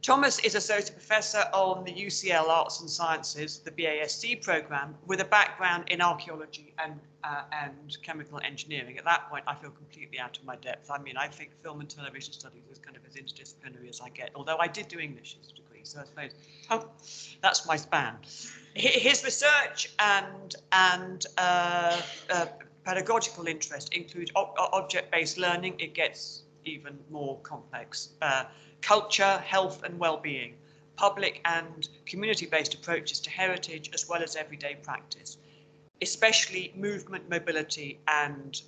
Thomas is Associate Professor on the UCL Arts and Sciences, the BASc programme, with a background in archaeology and chemical engineering. At that point, I feel completely out of my depth. I mean, I think film and television studies is kind of as interdisciplinary as I get, although I did do English as a degree, so I suppose that's my span. His research and pedagogical interest include object-based learning. It gets even more complex. Culture, health and well-being, public and community-based approaches to heritage as well as everyday practice, especially movement, mobility and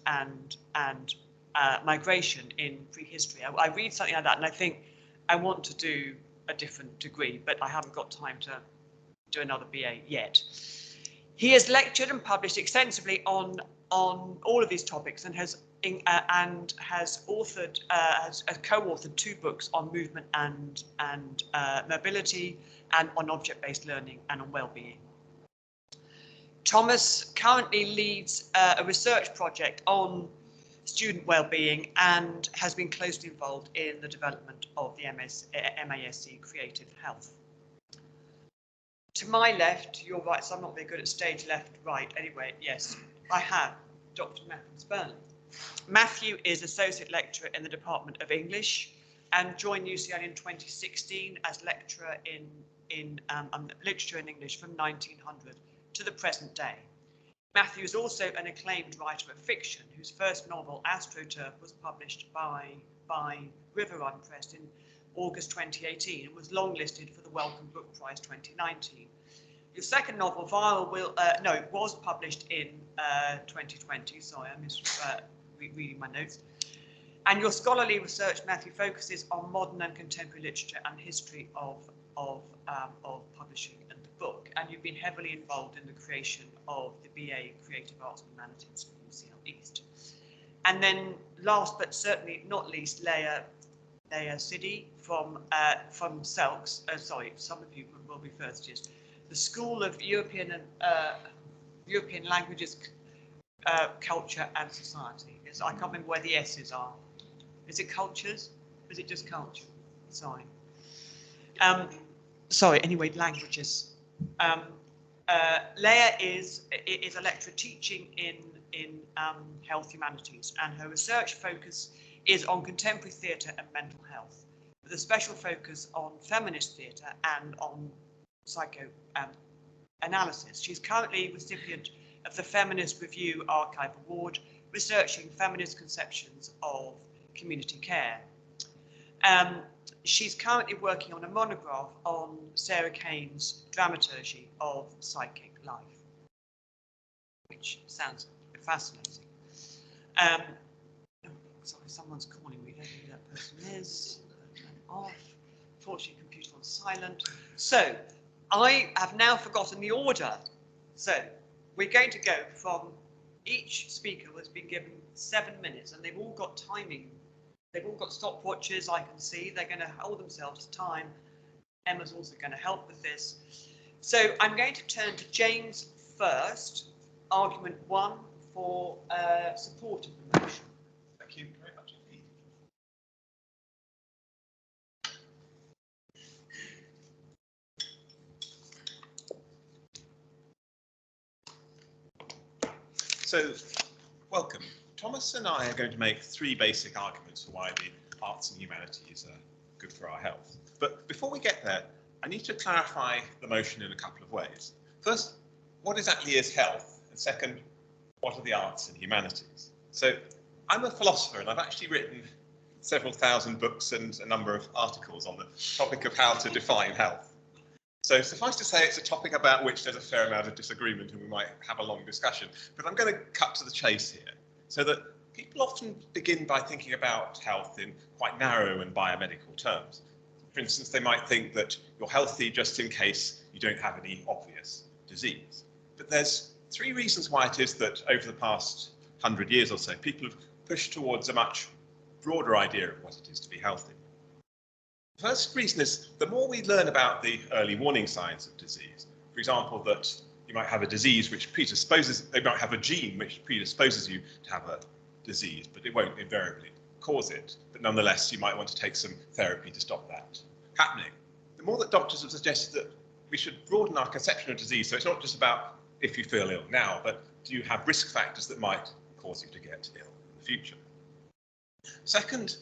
migration in prehistory. I read something like that and I think I want to do a different degree, but I haven't got time to do another BA yet. He has lectured and published extensively on all of these topics and has co-authored 2 books on movement and mobility, and on object-based learning and on well-being. Thomas currently leads a research project on student well-being and has been closely involved in the development of the MASc Creative Health. To my left, your right, so I'm not very good at stage left, right. Anyway, yes, I have Dr. Matthew Spurling. Matthew is Associate Lecturer in the Department of English and joined UCL in 2016 as lecturer in literature and English from 1900 to the present day. Matthew is also an acclaimed writer of fiction whose first novel, AstroTurf, was published by River Run Press in August 2018 and was longlisted for the Wellcome Book Prize 2019. Your second novel, was published in 2020. Sorry, I missed reading my notes. And your scholarly research, Matthew, focuses on modern and contemporary literature and history of publishing and the book. And you've been heavily involved in the creation of the BA Creative Arts and Humanities for UCL East. And then, last but certainly not least, Leah Siddy from SELCS. Sorry, some of you will be first years. The School of European Languages, Culture and Society. I can't remember where the S's are. Is it cultures? Is it just culture? Sorry. Anyway, languages. Leah is a lecturer teaching in health humanities, and her research focus is on contemporary theatre and mental health, with a special focus on feminist theatre and on psychoanalysis. She's currently recipient of the Feminist Review Archive Award, researching feminist conceptions of community care. She's currently working on a monograph on Sarah Kane's dramaturgy of psychic life, which sounds fascinating. Sorry, someone's calling me. I don't know who that person is. Off. Fortunately, computer on silent. So, I have now forgotten the order. So, we're going to go from each speaker has been given 7 minutes, and they've all got timing. They've all got stopwatches, I can see. They're going to hold themselves to time. Emma's also going to help with this. So I'm going to turn to James first. Argument 1 for support of the motion. Thank you very much indeed. So, welcome. Thomas and I are going to make 3 basic arguments for why the arts and humanities are good for our health. But before we get there, I need to clarify the motion in a couple of ways. First, what exactly is health? And second, what are the arts and humanities? So I'm a philosopher, and I've actually written several thousand books and a number of articles on the topic of how to define health. So suffice to say, it's a topic about which there's a fair amount of disagreement, and we might have a long discussion. But I'm going to cut to the chase here, so that people often begin by thinking about health in quite narrow and biomedical terms. For instance, they might think that you're healthy just in case you don't have any obvious disease. But there's 3 reasons why it is that over the past 100 years or so, people have pushed towards a much broader idea of what it is to be healthy. The first reason is the more we learn about the early warning signs of disease, for example, that you might have a disease which predisposes, they might have a gene which predisposes you to have a disease, but it won't invariably cause it. But nonetheless, you might want to take some therapy to stop that happening. the more that doctors have suggested that we should broaden our conception of disease. So it's not just about if you feel ill now, but do you have risk factors that might cause you to get ill in the future? Second,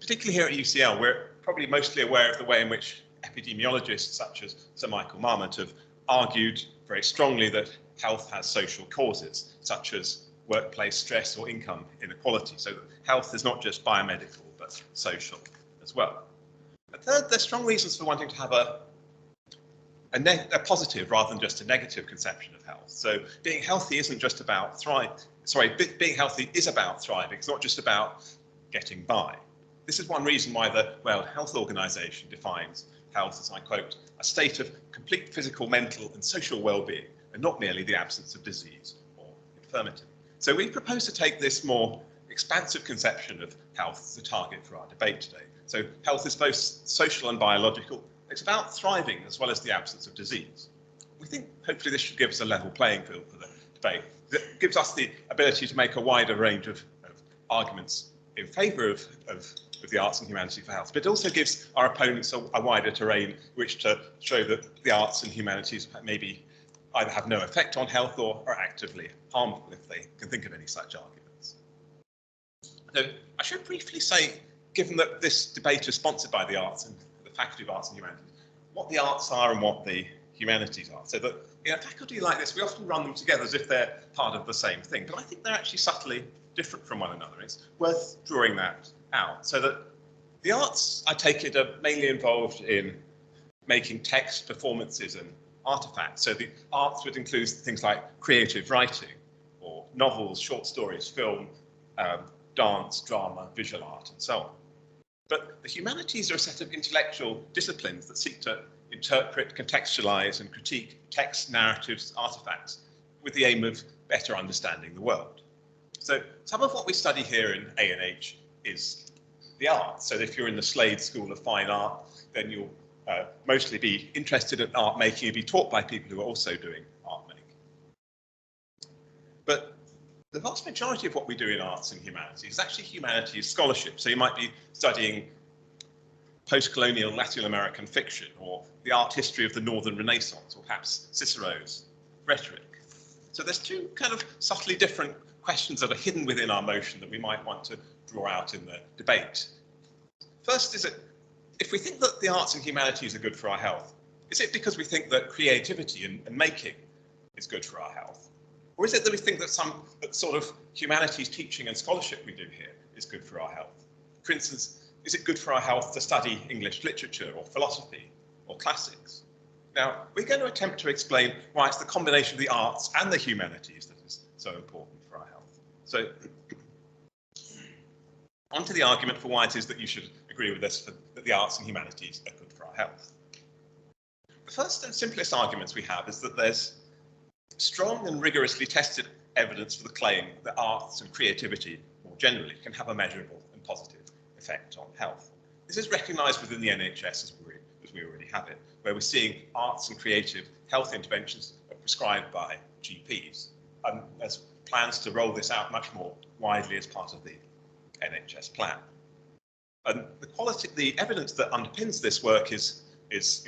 particularly here at UCL, we're probably mostly aware of the way in which epidemiologists such as Sir Michael Marmot have argued very strongly that health has social causes, such as workplace stress or income inequality. So that health is not just biomedical, but social as well. And third, there's strong reasons for wanting to have a positive rather than just a negative conception of health. So being healthy isn't just about being healthy is about thriving. It's not just about getting by. This is one reason why the World Health Organization defines health as, I quote, a state of complete physical, mental and social well-being, and not merely the absence of disease or infirmity. So we propose to take this more expansive conception of health as a target for our debate today. So health is both social and biological. It's about thriving as well as the absence of disease. We think hopefully this should give us a level playing field for the debate. That gives us the ability to make a wider range of arguments in favour of the arts and humanities for health, but it also gives our opponents a wider terrain which to show that the arts and humanities maybe either have no effect on health or are actively harmful, if they can think of any such arguments. So I should briefly say, given that this debate is sponsored by the arts and the Faculty of Arts and Humanities, what the arts are and what the humanities are. So that in a faculty like this, we often run them together as if they're part of the same thing, but I think they're actually subtly different from one another. It's worth drawing that out. So that the arts, I take it, are mainly involved in making text, performances and artifacts. So the arts would include things like creative writing or novels, short stories, film, dance, drama, visual art and so on. But the humanities are a set of intellectual disciplines that seek to interpret, contextualize and critique texts, narratives, artifacts with the aim of better understanding the world. So some of what we study here in A&H is the arts. So if you're in the Slade School of Fine Art, then you'll mostly be interested in art making and be taught by people who are also doing art making. But the vast majority of what we do in arts and humanities is actually humanities scholarship. So you might be studying post-colonial Latin American fiction or the art history of the Northern Renaissance or perhaps Cicero's rhetoric. So there's two kind of subtly different questions that are hidden within our motion that we might want to draw out in the debate. First is that if we think that the arts and humanities are good for our health, is it because we think that creativity and making is good for our health? Or is it that we think that that sort of humanities teaching and scholarship we do here is good for our health? For instance, is it good for our health to study English literature or philosophy or classics? Now, we're going to attempt to explain why it's the combination of the arts and the humanities that is so important for our health. So, on to the argument for why it is that you should agree with us that the arts and humanities are good for our health. The first and simplest arguments we have is that there's strong and rigorously tested evidence for the claim that arts and creativity more generally can have a measurable and positive effect on health. This is recognised within the NHS as we already have it, where we're seeing arts and creative health interventions are prescribed by GPs. And there's plans to roll this out much more widely as part of the NHS plan. And the evidence that underpins this work is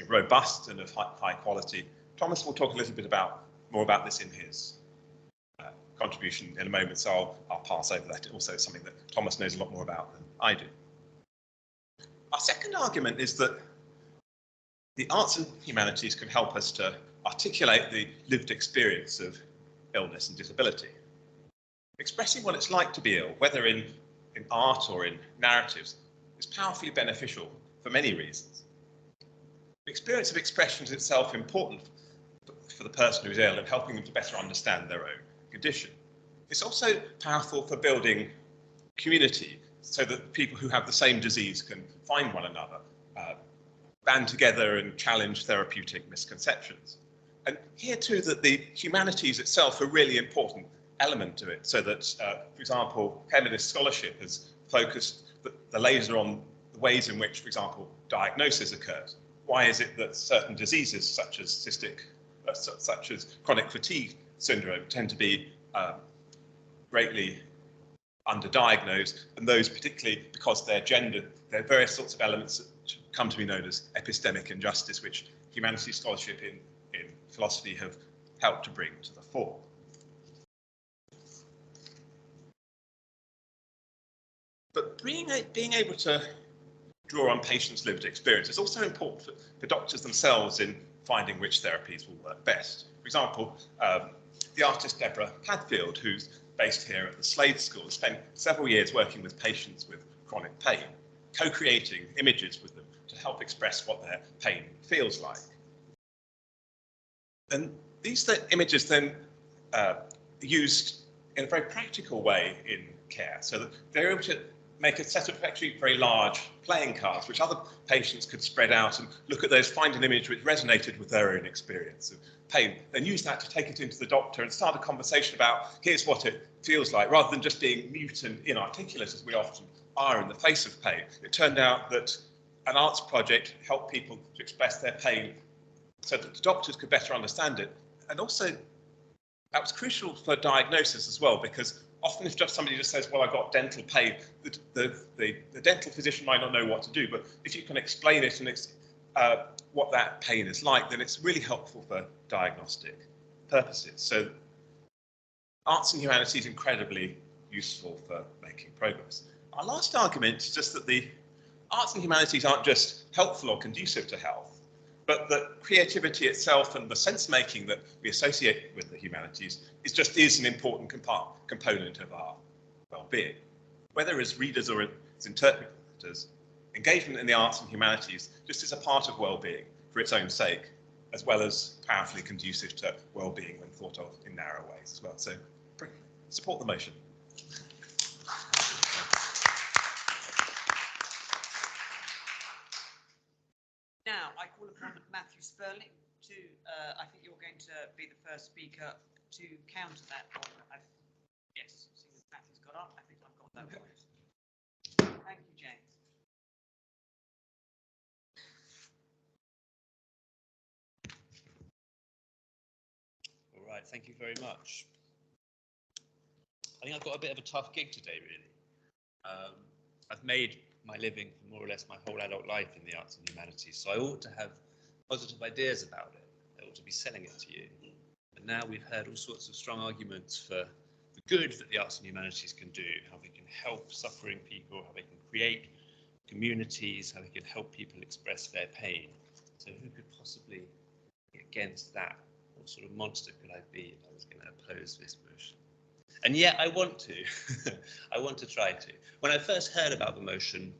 robust and of high quality. Thomas will talk a little bit more about this in his contribution in a moment, so I'll pass over that. Also, it's something that Thomas knows a lot more about than I do. Our second argument is that the arts and humanities can help us to articulate the lived experience of illness and disability. Expressing what it's like to be ill, whether in art or in narratives, is powerfully beneficial for many reasons. The experience of expression is itself important for the person who's ill and helping them to better understand their own condition. It's also powerful for building community so that people who have the same disease can find one another, band together and challenge therapeutic misconceptions. And here too that the humanities itself are a really important element to it, so that, for example, feminist scholarship has focused the laser on the ways in which, for example, diagnosis occurs. Why is it that certain diseases such as chronic fatigue syndrome tend to be greatly underdiagnosed, and those particularly because they're gendered, there are various sorts of elements that come to be known as epistemic injustice, which humanities scholarship in philosophy have helped to bring to the fore. But being able to draw on patients' lived experience is also important for doctors themselves in finding which therapies will work best. For example, the artist Deborah Padfield, who's based here at the Slade School, spent several years working with patients with chronic pain, co-creating images with them to help express what their pain feels like. And these images then used in a very practical way in care, so that they're able to make a set of actually very large playing cards, which other patients could spread out and look at those, find an image which resonated with their own experience of pain, then use that to take it into the doctor and start a conversation about here's what it feels like, rather than just being mute and inarticulate as we often are in the face of pain. It turned out that an arts project helped people to express their pain so that the doctors could better understand it. And also, that was crucial for diagnosis as well, because often if just somebody just says, well, I've got dental pain, the dental physician might not know what to do, but if you can explain it and what that pain is like, then it's really helpful for diagnostic purposes. So arts and humanities is incredibly useful for making progress. Our last argument is just that the arts and humanities aren't just helpful or conducive to health, but that creativity itself and the sense making that we associate with the humanities is an important component of our well-being. Whether as readers or as interpreters, engagement in the arts and humanities just is a part of well-being for its own sake, as well as powerfully conducive to well-being when thought of in narrow ways as well. So support the motion. Now, I call upon Matthew Sperling to, I think you're going to be the first speaker to counter that. Yes, seeing as Matthew's got up, I think I've got that right. Thank you, James. All right, thank you very much. I think I've got a bit of a tough gig today, really. I've made my living for more or less my whole adult life in the arts and humanities, so I ought to have positive ideas about it. I ought to be selling it to you. But now we've heard all sorts of strong arguments for the good that the arts and humanities can do, how they can help suffering people, how they can create communities, how they can help people express their pain. So who could possibly be against that? What sort of monster could I be if I was going to oppose this motion? And yet I want to. I want to try to. When I first heard about the motion,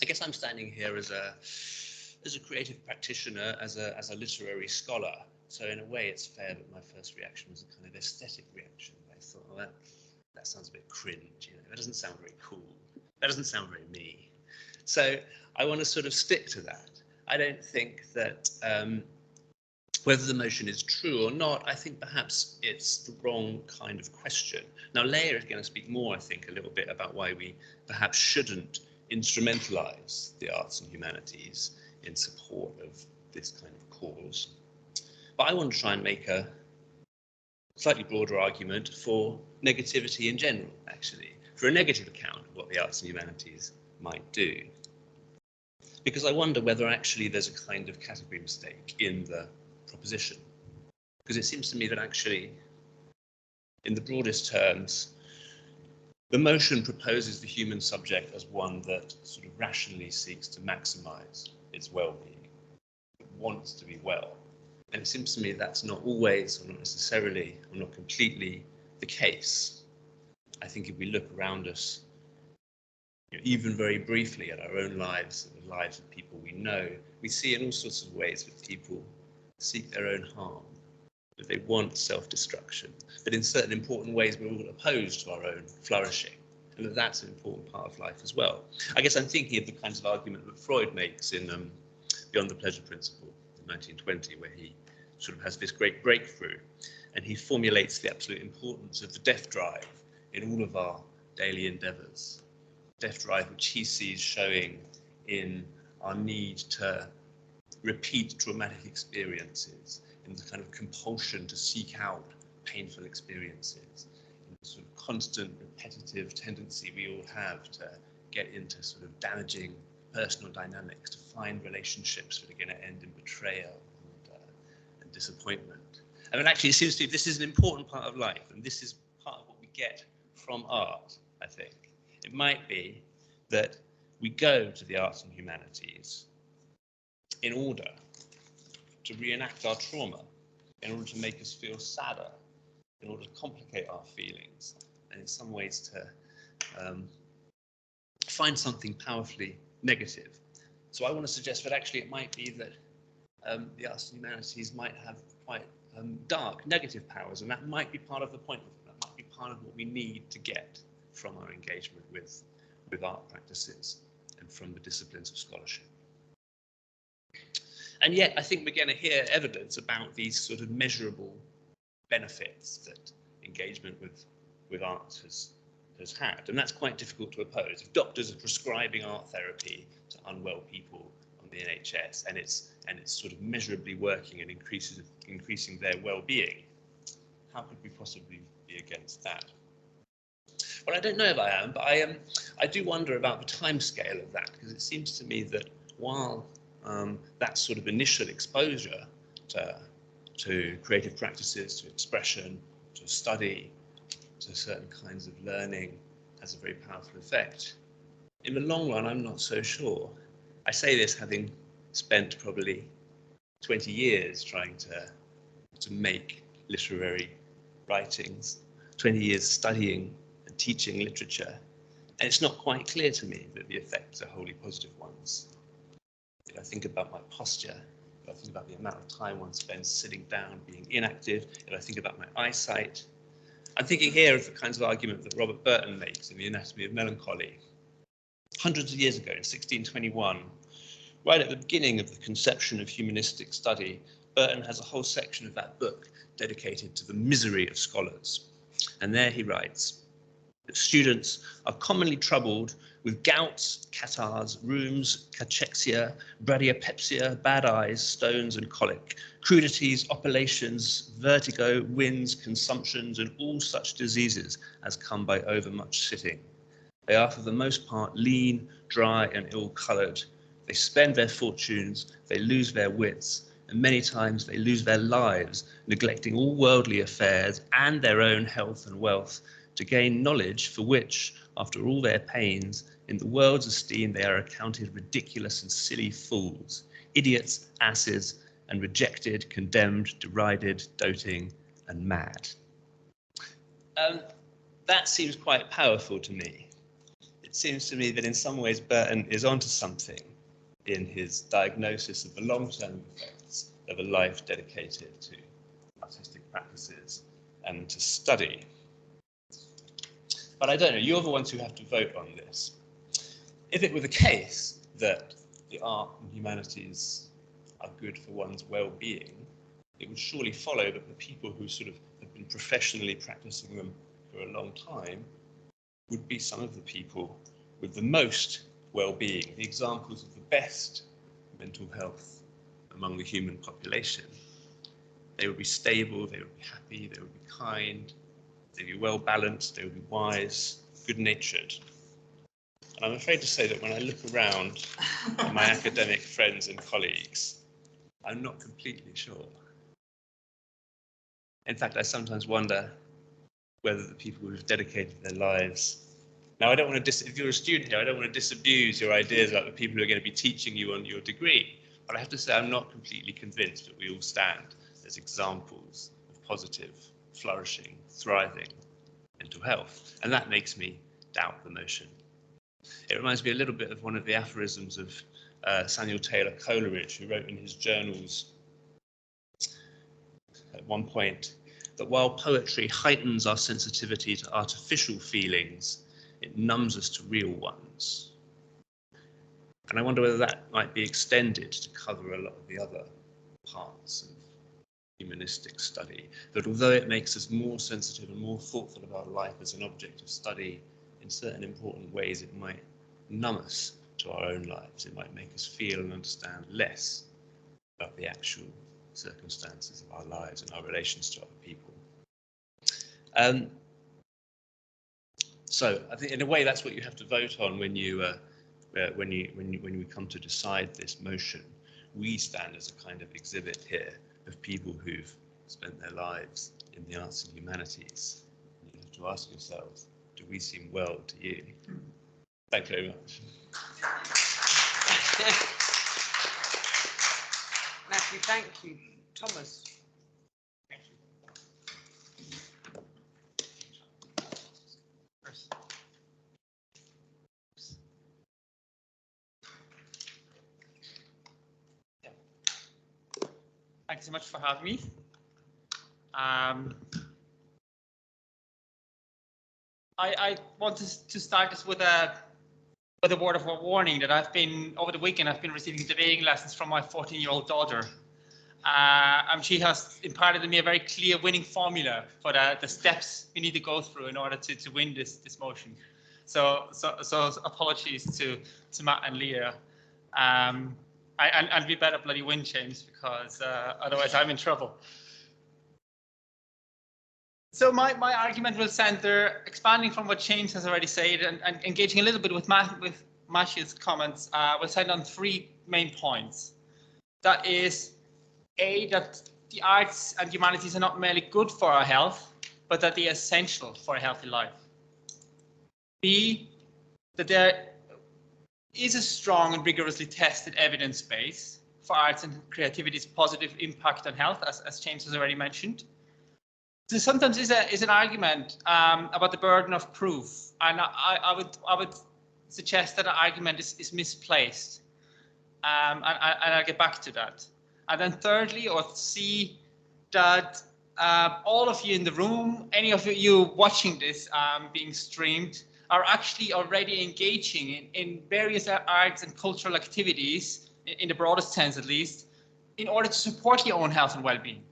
I guess I'm standing here as a creative practitioner, as a literary scholar. So in a way, it's fair that my first reaction was a kind of aesthetic reaction. I thought, well, that sounds a bit cringe. You know, that doesn't sound very cool. That doesn't sound very me. So I want to sort of stick to that. I don't think that whether the motion is true or not, I think perhaps it's the wrong kind of question. Now, Leah is going to speak more, I think, a little bit about why we perhaps shouldn't instrumentalize the arts and humanities in support of this kind of cause. But I want to try and make a slightly broader argument for negativity in general, actually, for a negative account of what the arts and humanities might do. Because I wonder whether actually there's a kind of category mistake in the proposition. Because it seems to me that actually, in the broadest terms, the motion proposes the human subject as one that sort of rationally seeks to maximize its well-being, it wants to be well. And it seems to me that's not always, or not necessarily, or not completely the case. I think if we look around us, even very briefly at our own lives and the lives of people we know, we see in all sorts of ways that people seek their own harm, that they want self-destruction, but in certain important ways we're all opposed to our own flourishing, and that that's an important part of life as well. I guess I'm thinking of the kinds of argument that Freud makes in Beyond the Pleasure Principle in 1920, where he sort of has this great breakthrough, and he formulates the absolute importance of the death drive in all of our daily endeavours. Death drive which he sees showing in our need to repeat traumatic experiences, in the kind of compulsion to seek out painful experiences, in the sort of constant repetitive tendency we all have to get into sort of damaging interpersonal dynamics, to find relationships that are going to end in betrayal and disappointment. I mean, actually, it seems to me this is an important part of life, and this is part of what we get from art, I think. It might be that we go to the arts and humanities in order to reenact our trauma, in order to make us feel sadder, in order to complicate our feelings, and in some ways to find something powerfully negative. So I want to suggest that actually it might be that the arts and humanities might have quite dark, negative powers, and that might be part of the point of it. That might be part of what we need to get from our engagement with art practices and from the disciplines of scholarship. And yet, I think we're going to hear evidence about these sort of measurable benefits that engagement with art has had, and that's quite difficult to oppose. If doctors are prescribing art therapy to unwell people on the NHS, and it's sort of measurably working and increasing their well-being, how could we possibly be against that? Well, I don't know if I am, but I do wonder about the timescale of that, because it seems to me that while that sort of initial exposure to creative practices, to expression, to study, to certain kinds of learning has a very powerful effect, in the long run, I'm not so sure. I say this having spent probably 20 years trying to make literary writings, 20 years studying and teaching literature, and it's not quite clear to me that the effects are wholly positive ones. If I think about my posture, if I think about the amount of time one spends sitting down, being inactive, if I think about my eyesight, I'm thinking here of the kinds of argument that Robert Burton makes in The Anatomy of Melancholy. Hundreds of years ago, in 1621, right at the beginning of the conception of humanistic study, Burton has a whole section of that book dedicated to the misery of scholars. And there he writes that students are commonly troubled with gouts, catarrhs, rheums, cachexia, bradyapepsia, bad eyes, stones and colic, crudities, oppilations, vertigo, winds, consumptions, and all such diseases as come by overmuch sitting. They are for the most part lean, dry, and ill-coloured. They spend their fortunes, they lose their wits, and many times they lose their lives, neglecting all worldly affairs and their own health and wealth, to gain knowledge for which, after all their pains, in the world's esteem they are accounted ridiculous and silly fools, idiots, asses, and rejected, condemned, derided, doting, and mad. That seems quite powerful to me. It seems to me that in some ways Burton is onto something in his diagnosis of the long-term effects of a life dedicated to artistic practices and to study. But I don't know, you're the ones who have to vote on this. If it were the case that the art and humanities are good for one's well-being, it would surely follow that the people who sort of have been professionally practicing them for a long time would be some of the people with the most well-being, the examples of the best mental health among the human population. They would be stable, they would be happy, they would be kind, they'd be well-balanced, they would be wise, good-natured. And I'm afraid to say that when I look around at my academic friends and colleagues, I'm not completely sure. In fact, I sometimes wonder whether the people who've dedicated their lives. Now, I don't want to if you're a student here, I don't want to disabuse your ideas about the people who are going to be teaching you on your degree. But I have to say, I'm not completely convinced that we all stand as examples of positive, flourishing, thriving mental health. And that makes me doubt the notion. It reminds me a little bit of one of the aphorisms of Samuel Taylor Coleridge, who wrote in his journals at one point that while poetry heightens our sensitivity to artificial feelings, it numbs us to real ones. And I wonder whether that might be extended to cover a lot of the other parts of humanistic study, that although it makes us more sensitive and more thoughtful about life as an object of study, in certain important ways it might numb us to our own lives. It might make us feel and understand less about the actual circumstances of our lives and our relations to other people. So I think in a way that's what you have to vote on when you when we come to decide this motion, we stand as a kind of exhibit here of people who've spent their lives in the arts and humanities. And you have to ask yourselves, do we seem well to you? Thank you very much. Matthew, thank you. Thomas. Thank you. Thanks so much for having me. I wanted to start this with a word of warning that over the weekend I've been receiving debating lessons from my 14-year-old daughter. She has imparted to me a very clear winning formula for the steps we need to go through in order to win this motion. So apologies to Matt and Leah. And we better bloody win, James, because otherwise I'm in trouble. So my argument will center, expanding from what James has already said and engaging a little bit with Matthew's comments, will center on three main points. That is, A, that the arts and humanities are not merely good for our health, but that they are essential for a healthy life. B, that there is a strong and rigorously tested evidence base for arts and creativity's positive impact on health, as James has already mentioned. There sometimes is an argument about the burden of proof, and I would suggest that the argument is misplaced, and I'll get back to that. And then thirdly, or C, that all of you in the room, any of you watching this being streamed, are actually already engaging in various arts and cultural activities, in the broadest sense at least, in order to support your own health and well-being.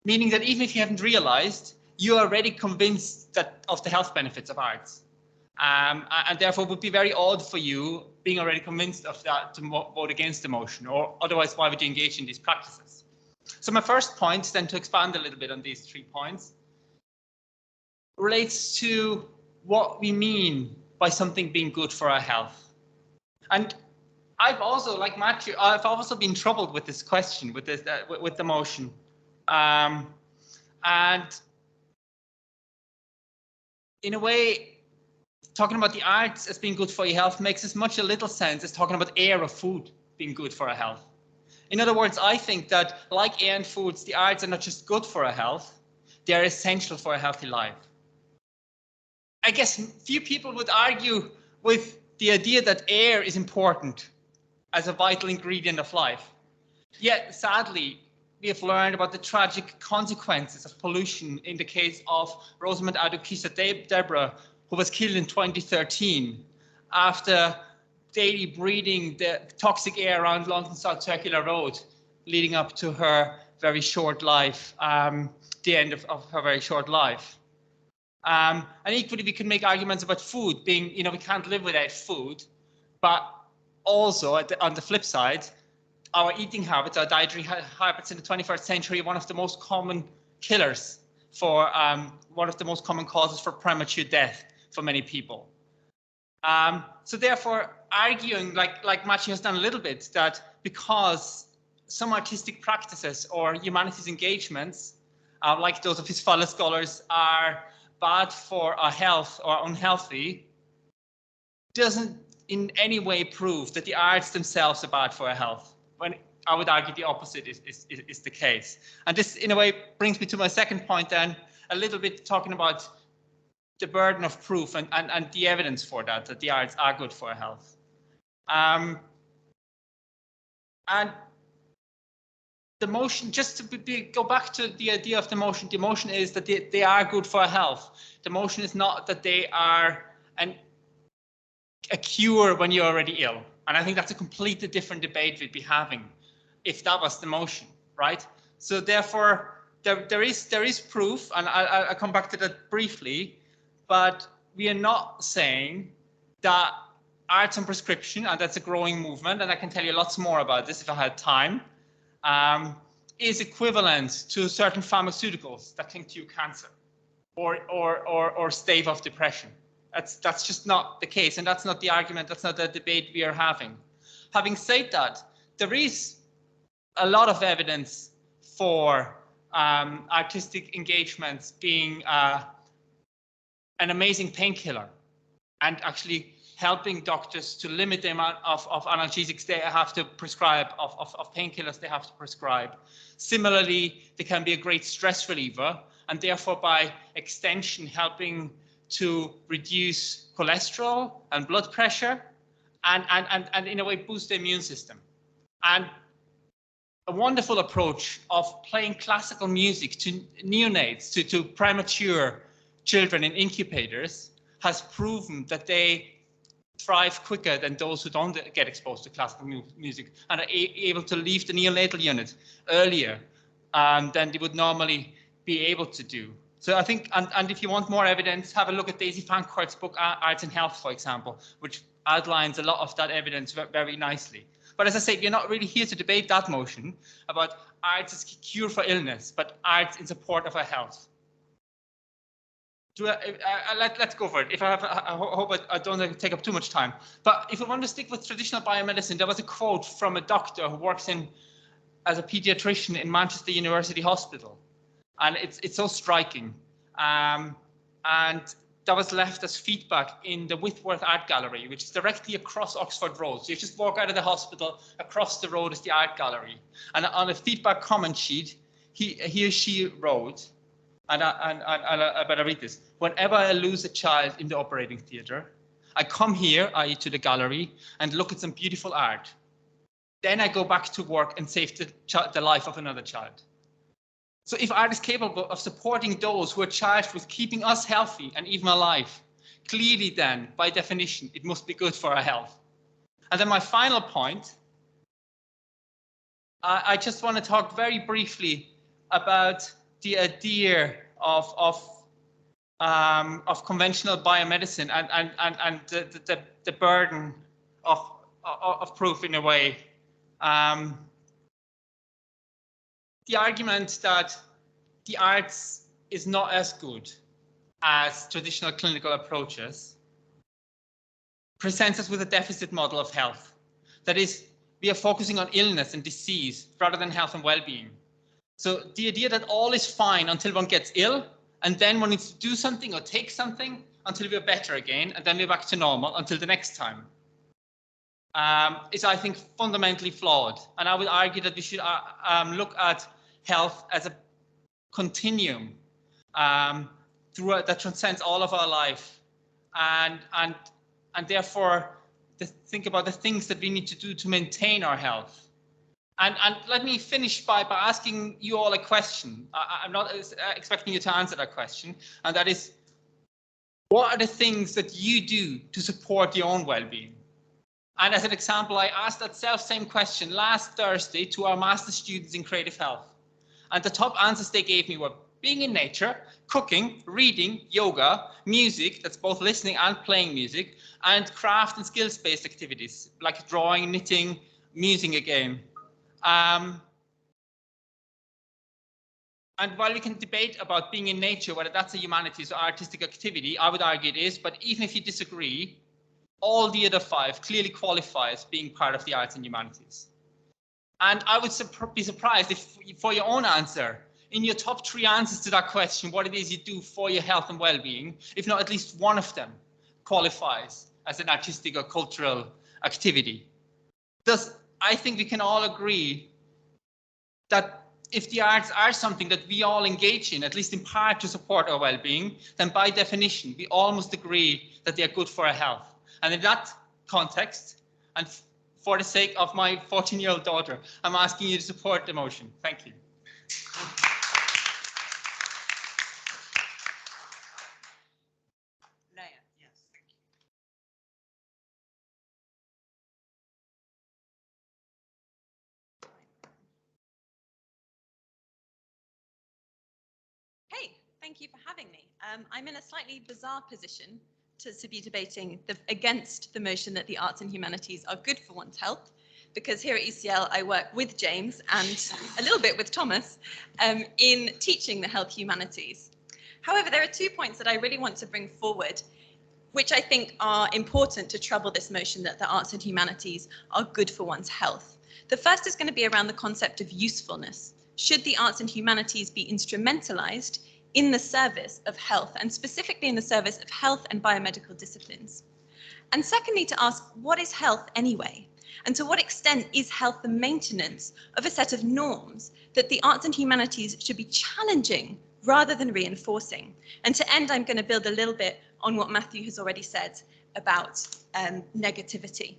Meaning that even if you haven't realized, you are already convinced of the health benefits of arts. And therefore it would be very odd for you, being already convinced of that, to vote against the motion, or otherwise why would you engage in these practices? So my first point, then, to expand a little bit on these 3 points, relates to what we mean by something being good for our health. And I've also, like Matthew, I've also been troubled with this question, with the motion. And in a way, talking about the arts as being good for your health makes as much a little sense as talking about air or food being good for our health. In other words, I think that, like air and foods, the arts are not just good for our health, they are essential for a healthy life. I guess few people would argue with the idea that air is important as a vital ingredient of life. Yet, sadly, we have learned about the tragic consequences of pollution in the case of Rosamund Adukisa-Debrah, who was killed in 2013 after daily breathing the toxic air around London South Circular Road, leading up to her very short life, the end of her very short life. And equally, we can make arguments about food being, we can't live without food, but also on the flip side, our eating habits, our dietary habits in the 21st century are one of the most common killers for one of the most common causes for premature death for many people. So therefore, arguing like Matthew has done a little bit, that because some artistic practices or humanities engagements, like those of his fellow scholars, are bad for our health or unhealthy, doesn't in any way prove that the arts themselves are bad for our health. When I would argue the opposite is the case. And this, in a way, brings me to my second point then, a little bit talking about the burden of proof and the evidence for that the arts are good for our health. And the motion, just to go back to the idea of the motion is that they are good for our health. The motion is not that they are a cure when you're already ill. And I think that's a completely different debate we'd be having if that was the motion, right? So therefore, there is proof, and I'll come back to that briefly, but we are not saying that arts on prescription, and that's a growing movement, and I can tell you lots more about this if I had time, is equivalent to certain pharmaceuticals that can cure cancer or stave off depression. That's just not the case, and that's not the argument, that's not the debate we are having. Having said that, there is a lot of evidence for artistic engagements being an amazing painkiller and actually helping doctors to limit the amount of analgesics they have to prescribe, of painkillers they have to prescribe. Similarly, they can be a great stress reliever, and therefore by extension helping to reduce cholesterol and blood pressure and in a way boost the immune system. And a wonderful approach of playing classical music to neonates, to premature children in incubators, has proven that they thrive quicker than those who don't get exposed to classical music and are able to leave the neonatal unit earlier than they would normally be able to do. So I think, and if you want more evidence, have a look at Daisy Fancourt's book, Arts and Health, for example, which outlines a lot of that evidence very nicely. But as I said, we're not really here to debate that motion about arts as cure for illness, but arts in support of our health. Let's go for it. If I hope I don't take up too much time. But if we want to stick with traditional biomedicine, there was a quote from a doctor who works as a pediatrician in Manchester University Hospital. And it's so striking. And that was left as feedback in the Whitworth Art Gallery, which is directly across Oxford Road. So you just walk out of the hospital, across the road is the art gallery. And on a feedback comment sheet, he or she wrote, and I better read this. Whenever I lose a child in the operating theatre, I come here, i.e. to the gallery, and look at some beautiful art. Then I go back to work and save the life of another child. So if art is capable of supporting those who are charged with keeping us healthy and even alive, clearly then, by definition, it must be good for our health. And then my final point, I just want to talk very briefly about the idea of conventional biomedicine and the burden of proof in a way. The argument that the arts is not as good as traditional clinical approaches presents us with a deficit model of health. That is, we are focusing on illness and disease rather than health and well-being. So the idea that all is fine until one gets ill, and then one needs to do something or take something until we're better again, and then we're back to normal until the next time, is, I think, fundamentally flawed. And I would argue that we should look at health as a continuum throughout that transcends all of our life, and therefore think about the things that we need to do to maintain our health. And let me finish by asking you all a question. I'm not expecting you to answer that question, and that is, what are the things that you do to support your own well-being? And as an example, I asked that same question last Thursday to our master's students in creative health. And the top answers they gave me were being in nature, cooking, reading, yoga, music, that's both listening and playing music, and craft and skills-based activities like drawing, knitting, musing again. And while we can debate about being in nature, whether that's a humanities or artistic activity, I would argue it is, but even if you disagree, all the other 5 clearly qualify as being part of the arts and humanities. And I would be surprised if, for your own answer, in your top 3 answers to that question, what it is you do for your health and well-being, if not at least one of them qualifies as an artistic or cultural activity. Thus, I think we can all agree that if the arts are something that we all engage in, at least in part to support our well-being, then by definition, we all must agree that they are good for our health. And in that context, and for the sake of my 14-year-old daughter, I'm asking you to support the motion. Thank you. Leah, yes, thank you. Hey, thank you for having me. I'm in a slightly bizarre position to be debating against the motion that the arts and humanities are good for one's health, because here at UCL I work with James and a little bit with Thomas in teaching the health humanities. However, there are 2 points that I really want to bring forward. which I think are important to trouble this notion that the arts and humanities are good for one's health. The first is going to be around the concept of usefulness. Should the arts and humanities be instrumentalized in the service of health, and specifically in the service of health and biomedical disciplines? And secondly, to ask, what is health anyway? And to what extent is health the maintenance of a set of norms that the arts and humanities should be challenging rather than reinforcing? And to end, I'm going to build a little bit on what Matthew has already said about negativity.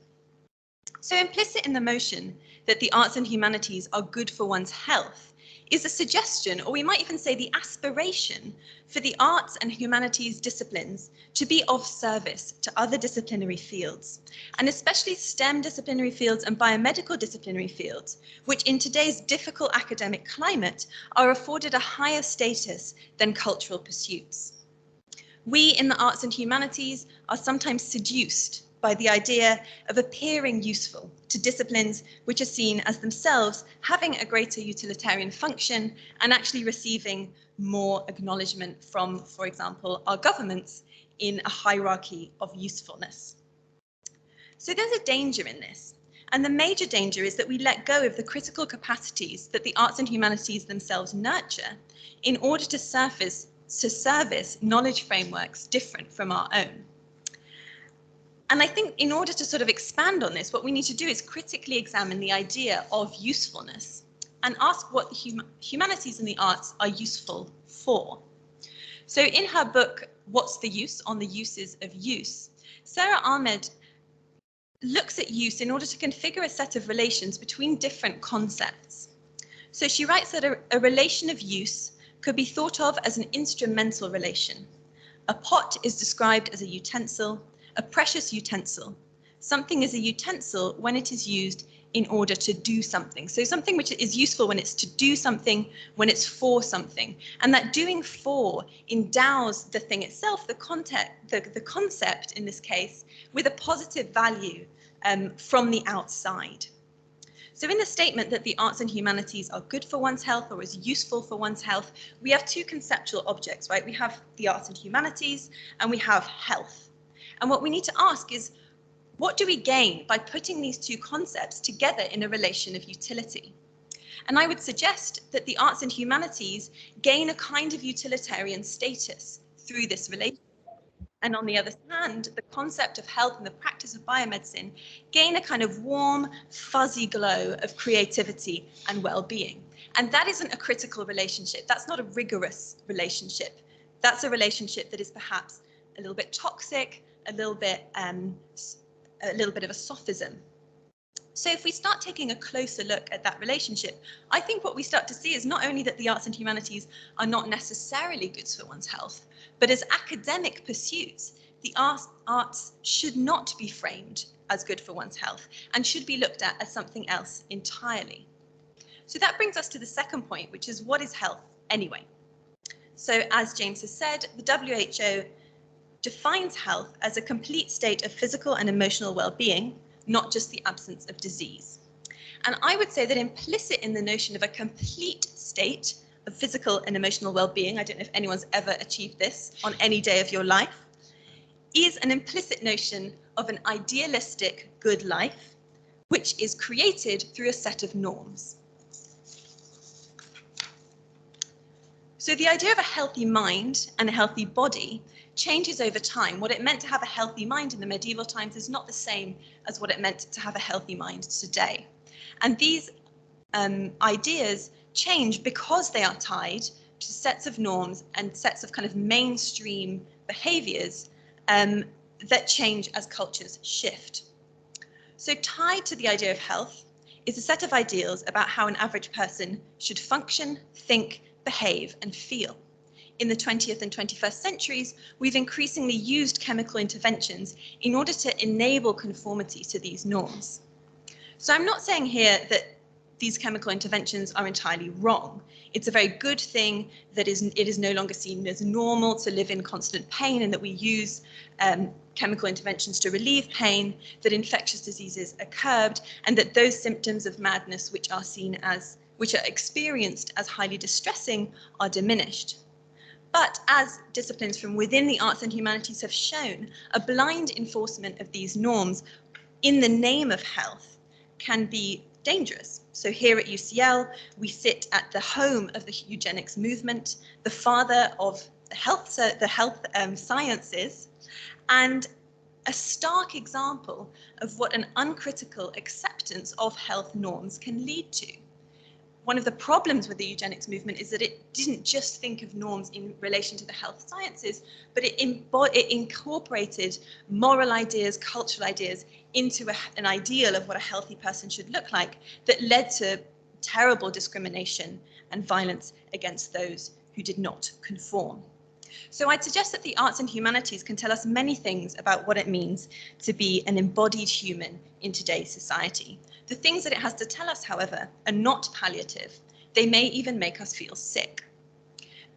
So implicit in the motion that the arts and humanities are good for one's health is a suggestion, or we might even say the aspiration, for the arts and humanities disciplines to be of service to other disciplinary fields, and especially STEM disciplinary fields and biomedical disciplinary fields, which in today's difficult academic climate are afforded a higher status than cultural pursuits. We in the arts and humanities are sometimes seduced by the idea of appearing useful to disciplines which are seen as themselves having a greater utilitarian function and actually receiving more acknowledgement from, for example, our governments in a hierarchy of usefulness. So there's a danger in this, and the major danger is that we let go of the critical capacities that the arts and humanities themselves nurture in order to service knowledge frameworks different from our own. And I think in order to sort of expand on this, what we need to do is critically examine the idea of usefulness and ask what the humanities and the arts are useful for. So in her book, What's the Use? On the Uses of Use, Sarah Ahmed looks at use in order to configure a set of relations between different concepts. So she writes that a relation of use could be thought of as an instrumental relation. A pot is described as a utensil, a precious utensil. Something is a utensil when it is used in order to do something. So something which is useful when it's to do something, when it's for something. And that doing for endows the thing itself, the concept in this case, with a positive value from the outside. So in the statement that the arts and humanities are good for one's health or is useful for one's health, we have two conceptual objects, right? We have the arts and humanities and we have health. And what we need to ask is, what do we gain by putting these two concepts together in a relation of utility? And I would suggest that the arts and humanities gain a kind of utilitarian status through this relation. And on the other hand, the concept of health and the practice of biomedicine gain a kind of warm, fuzzy glow of creativity and well-being. And that isn't a critical relationship. That's not a rigorous relationship. That's a relationship that is perhaps a little bit toxic, a little bit of a sophism. So if we start taking a closer look at that relationship, I think what we start to see is not only that the arts and humanities are not necessarily good for one's health, but as academic pursuits, the arts should not be framed as good for one's health and should be looked at as something else entirely. So that brings us to the second point, which is, what is health anyway? So as James has said, the WHO defines health as a complete state of physical and emotional well-being, not just the absence of disease. And I would say that implicit in the notion of a complete state of physical and emotional well-being, I don't know if anyone's ever achieved this on any day of your life, is an implicit notion of an idealistic good life, which is created through a set of norms. So the idea of a healthy mind and a healthy body changes over time. What it meant to have a healthy mind in the medieval times is not the same as what it meant to have a healthy mind today. And these ideas change because they are tied to sets of norms and sets of kind of mainstream behaviors that change as cultures shift. So tied to the idea of health is a set of ideals about how an average person should function, think, behave, and feel. In the 20th and 21st centuries, we've increasingly used chemical interventions in order to enable conformity to these norms. So I'm not saying here that these chemical interventions are entirely wrong. It's a very good thing that it is no longer seen as normal to live in constant pain, and that we use chemical interventions to relieve pain, that infectious diseases are curbed, and that those symptoms of madness which are experienced as highly distressing are diminished. But as disciplines from within the arts and humanities have shown, a blind enforcement of these norms in the name of health can be dangerous. So here at UCL, we sit at the home of the eugenics movement, the father of the health sciences, and a stark example of what an uncritical acceptance of health norms can lead to. One of the problems with the eugenics movement is that it didn't just think of norms in relation to the health sciences, but it incorporated moral ideas, cultural ideas into an ideal of what a healthy person should look like that led to terrible discrimination and violence against those who did not conform. So I'd suggest that the arts and humanities can tell us many things about what it means to be an embodied human in today's society. The things that it has to tell us, however, are not palliative. They may even make us feel sick.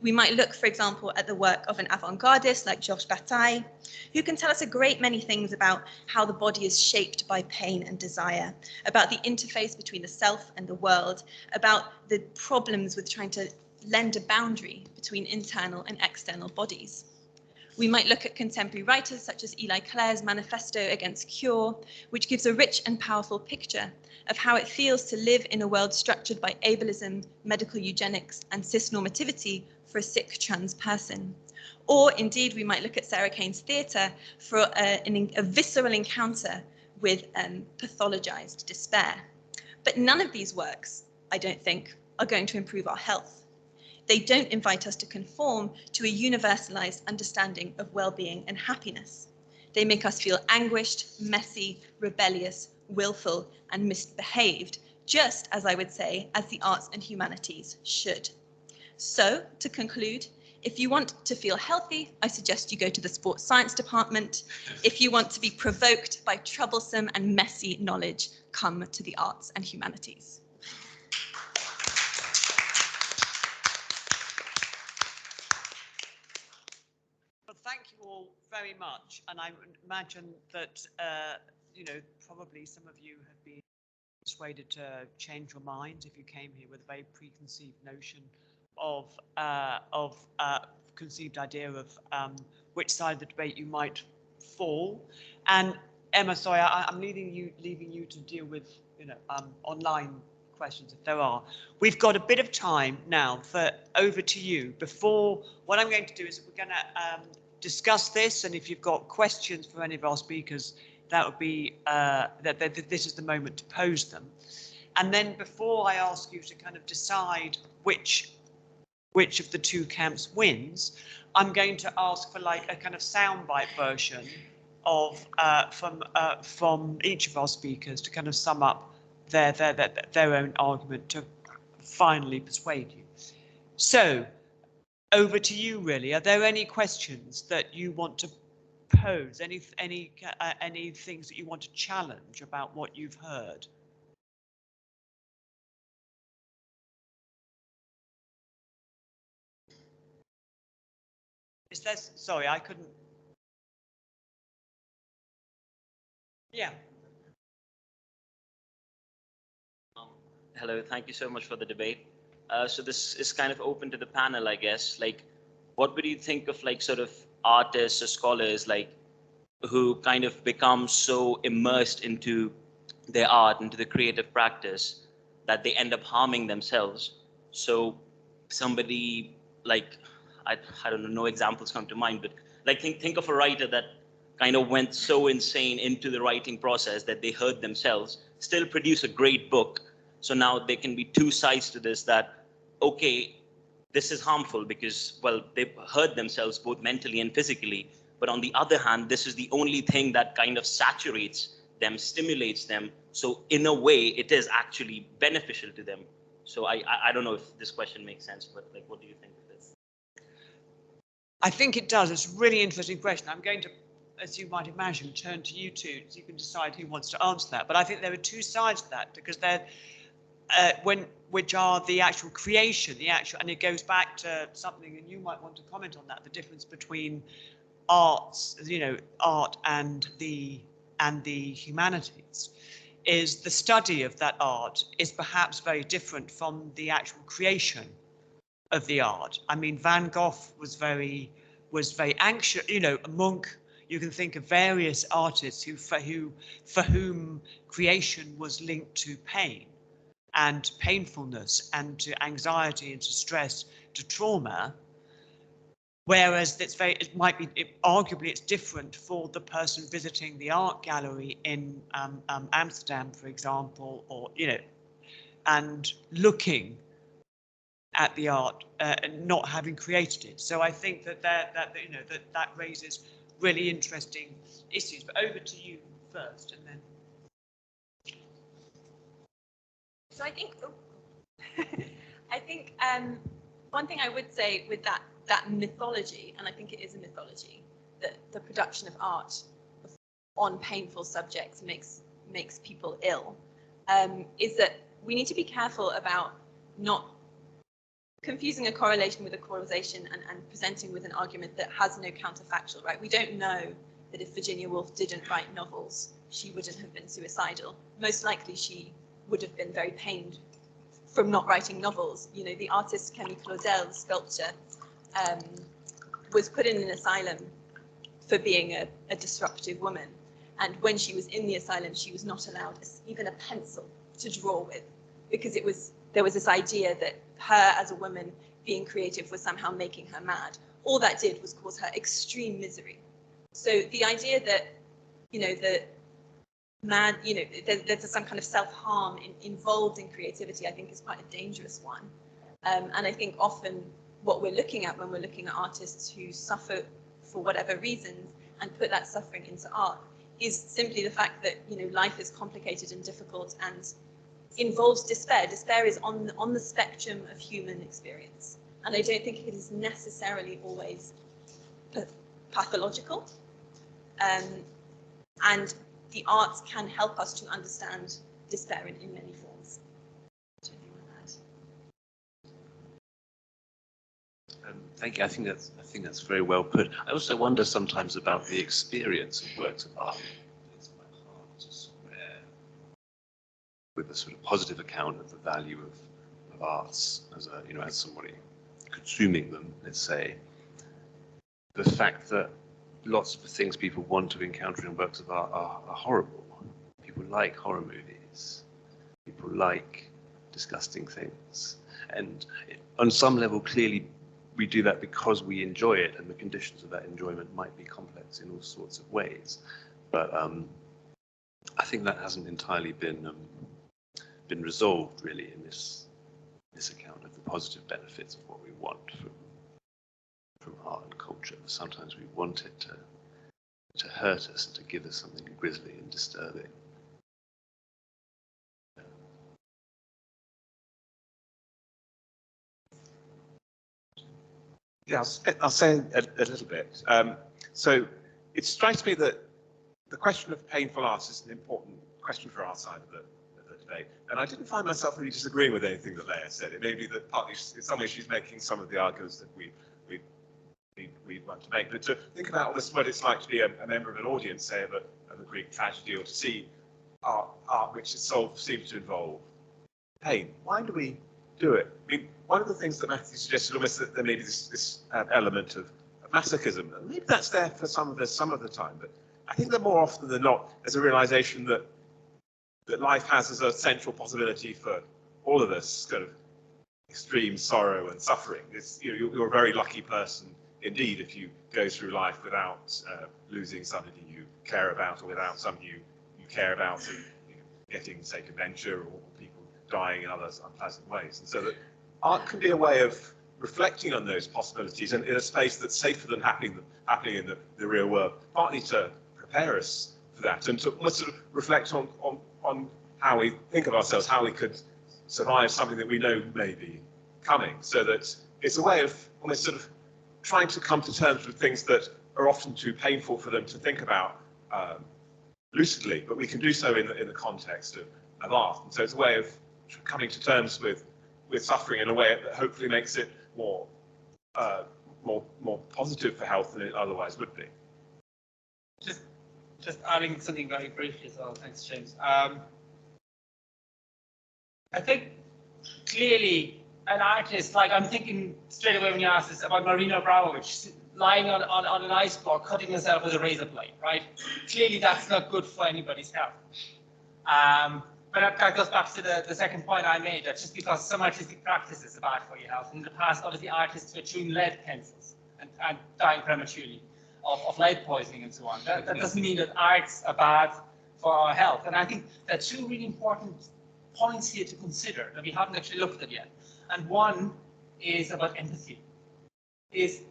We might look, for example, at the work of an avant-gardist like Georges Bataille, who can tell us a great many things about how the body is shaped by pain and desire, about the interface between the self and the world, about the problems with trying to lend a boundary between internal and external bodies. We might look at contemporary writers such as Eli Clare's Manifesto Against Cure, which gives a rich and powerful picture of how it feels to live in a world structured by ableism, medical eugenics, and cisnormativity for a sick trans person. Or indeed, we might look at Sarah Kane's theatre for a visceral encounter with pathologized despair. But none of these works, I don't think, are going to improve our health. They don't invite us to conform to a universalized understanding of well-being and happiness. They make us feel anguished, messy, rebellious, willful, and misbehaved, just as I would say, as the arts and humanities should. So, to conclude, if you want to feel healthy, I suggest you go to the sports science department. If you want to be provoked by troublesome and messy knowledge, come to the arts and humanities. Well, thank you all very much. And I imagine that, probably some of you have been persuaded to change your mind if you came here with a very preconceived notion of conceived idea of which side of the debate you might fall. And Emma, sorry, I'm leaving you to deal with online questions if there are. We've got a bit of time now for over to you. Before, what I'm going to do is we're going to discuss this, and if you've got questions for any of our speakers, that would be this is the moment to pose them. And then before I ask you to kind of decide which of the two camps wins, I'm going to ask for like a kind of soundbite version of from each of our speakers to kind of sum up their own argument to finally persuade you. So over to you, really. Are there any questions that you want to pose? Any things that you want to challenge about what you've heard? Is there? Sorry, I couldn't. Yeah. Hello, thank you so much for the debate. So this is kind of open to the panel, I guess. Like, what would you think of like sort of artists or scholars like who kind of become so immersed into their art, into the creative practice, that they end up harming themselves? So somebody like, I don't know, no examples come to mind, but like think of a writer that kind of went so insane into the writing process that they hurt themselves, still produce a great book. So now there can be two sides to this, that, okay, this is harmful because, well, they hurt themselves both mentally and physically. But on the other hand, this is the only thing that kind of saturates them, stimulates them. So in a way, it is actually beneficial to them. So I don't know if this question makes sense, but like, what do you think of this? I think it does. It's a really interesting question. I'm going to, as you might imagine, turn to you two so you can decide who wants to answer that. But I think there are two sides to that, because they're which are the actual creation, and it goes back to something, and you might want to comment on that, the difference between art and the humanities, is the study of that art is perhaps very different from the actual creation of the art. I mean, Van Gogh was very anxious. You know, Munch. You can think of various artists for whom creation was linked to pain and painfulness and to anxiety and to stress, to trauma. Whereas arguably it's different for the person visiting the art gallery in Amsterdam, for example, or, you know, and looking at the art and not having created it. So I think that raises really interesting issues. But over to you first, and then. So I think, one thing I would say with that mythology, and I think it is a mythology, that the production of art on painful subjects makes people ill, is that we need to be careful about not confusing a correlation with a causation and presenting with an argument that has no counterfactual, right? We don't know that if Virginia Woolf didn't write novels, she wouldn't have been suicidal. Most likely she would have been very pained from not writing novels. You know, the artist Camille Claudel's sculpture was put in an asylum for being a disruptive woman. And when she was in the asylum, she was not allowed even a pencil to draw with, because there was this idea that her as a woman being creative was somehow making her mad. All that did was cause her extreme misery. So the idea that, you know, there's some kind of self-harm involved in creativity, I think is quite a dangerous one. And I think often what we're looking at when we're looking at artists who suffer for whatever reasons and put that suffering into art is simply the fact that, you know, life is complicated and difficult and involves despair. Despair is on the spectrum of human experience. And I don't think it is necessarily always pathological. And the arts can help us to understand despair in many forms. Thank you. I think that's very well put. I also wonder sometimes about the experience of works of art. It's my heart to swear with a sort of positive account of the value of arts as as somebody consuming them. Let's say the fact that lots of the things people want to encounter in works of art are horrible. People like horror movies. People like disgusting things, and on some level, clearly. We do that because we enjoy it, and the conditions of that enjoyment might be complex in all sorts of ways. But I think that hasn't entirely been resolved really in this account of the positive benefits of what we want from art and culture. Sometimes we want it to hurt us and to give us something grisly and disturbing. Yeah, I'll say a little bit. So it strikes me that the question of painful art is an important question for our side of the debate. And I didn't find myself really disagreeing with anything that Leah said. It may be that partly in some ways she's making some of the arguments that we want to make. But to think about what it's like to be a member of an audience, say, of a Greek tragedy, or to see art which itself seems to involve pain. Why do we do it? I mean, one of the things that Matthew suggested almost that there may be this element of masochism, and maybe that's there for some of the time, but I think that more often than not, there's a realization that life has as a central possibility for all of us kind of extreme sorrow and suffering. You're a very lucky person indeed if you go through life without losing somebody you care about, or without somebody you care about getting, say, dementia, or people dying in other unpleasant ways. And so that art can be a way of reflecting on those possibilities in a space that's safer than happening in the real world, partly to prepare us for that, and to sort of reflect on how we think of ourselves, how we could survive something that we know may be coming. So that it's a way of almost sort of trying to come to terms with things that are often too painful for them to think about lucidly, but we can do so in the context of art. And so it's a way of coming to terms with suffering in a way that hopefully makes it more positive for health than it otherwise would be. Just adding something very briefly as well. Thanks, James. I think clearly an artist, like I'm thinking straight away when you ask this about Marina Abramovic lying on an ice floor, cutting herself with a razor blade, right? Clearly that's not good for anybody's health. But that goes back to the second point I made, that just because some artistic practices are bad for your health. In the past, obviously artists were chewing lead pencils and dying prematurely of lead poisoning and so on. That doesn't mean that arts are bad for our health. And I think there are two really important points here to consider that we haven't actually looked at yet. And one is about empathy. There's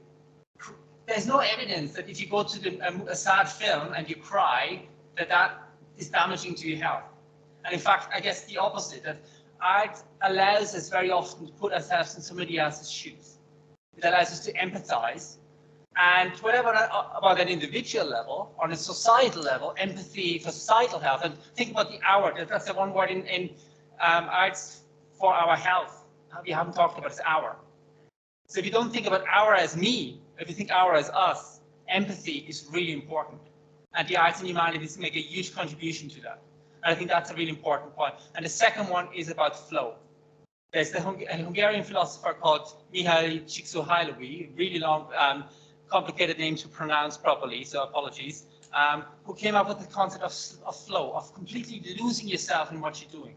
no evidence that if you go to a sad film and you cry, that is damaging to your health. And in fact, I guess the opposite, that art allows us very often to put ourselves in somebody else's shoes. It allows us to empathize. And whatever about an individual level, on a societal level, empathy for societal health, and think about the hour, that's the one word in arts for our health. We haven't talked about is hour. So if you don't think about hour as me, if you think hour as us, empathy is really important. And the arts and humanities make a huge contribution to that. And I think that's a really important point. And the second one is about flow. There's a Hungarian philosopher called Mihaly Csikszentmihalyi, really long, complicated name to pronounce properly, so apologies, who came up with the concept of flow, of completely losing yourself in what you're doing.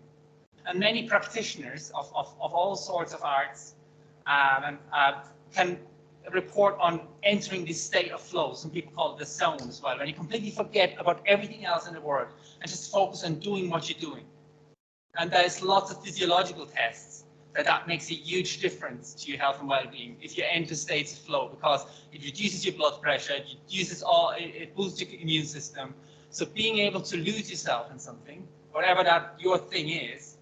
And many practitioners of all sorts of arts can report on entering this state of flow. Some people call it the zone as well, when you completely forget about everything else in the world and just focus on doing what you're doing. And there's lots of physiological tests that makes a huge difference to your health and well-being if you enter states of flow, because it reduces your blood pressure, it boosts your immune system. So being able to lose yourself in something, whatever that your thing is